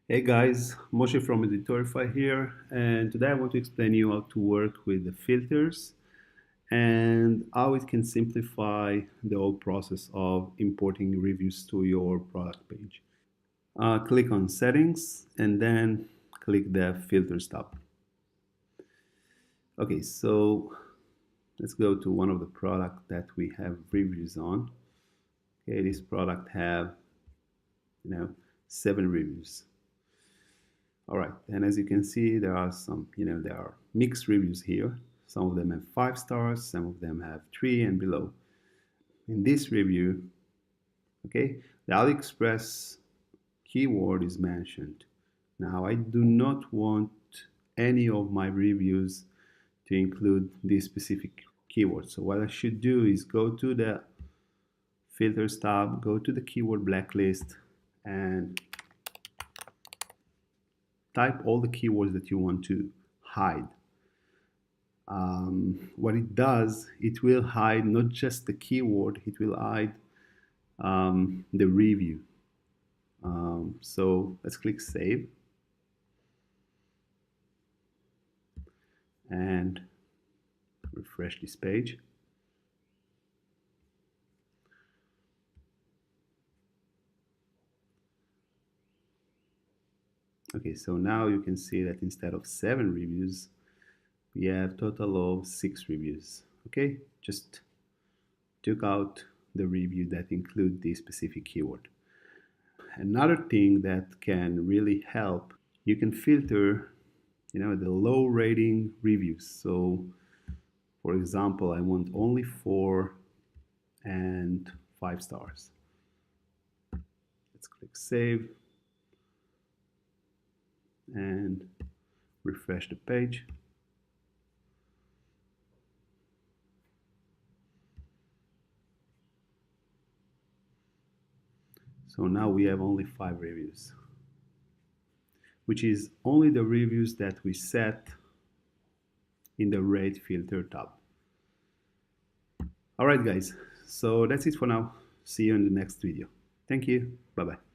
Hey guys, Moshe from Editorify here, and today I want to explain you how to work with the filters and how it can simplify the whole process of importing reviews to your product page. Click on Settings and then click the Filters tab. Okay, so let's go to one of the products that we have reviews on. Okay, this product have 7 reviews. All right, and as you can see, there are some, there are mixed reviews here. Some of them have 5 stars, some of them have 3 and below. In this review, okay, the AliExpress keyword is mentioned. Now, I do not want any of my reviews to include this specific keyword. So what I should do is go to the Filters tab, go to the keyword blacklist, and type all the keywords that you want to hide. What it does, it will hide not just the keyword, it will hide the review. So let's click Save and refresh this page. Okay, so now you can see that instead of 7 reviews, we have total of 6 reviews. Okay, just took out the review that include this specific keyword. Another thing that can really help, you can filter, the low rating reviews. So, for example, I want only 4 and 5 stars. Let's click Save and refresh the page. So now we have only 5 reviews, which is only the reviews that we set in the rate filter tab. All right, guys, so that's it for now. See you in the next video. Thank you. Bye-bye.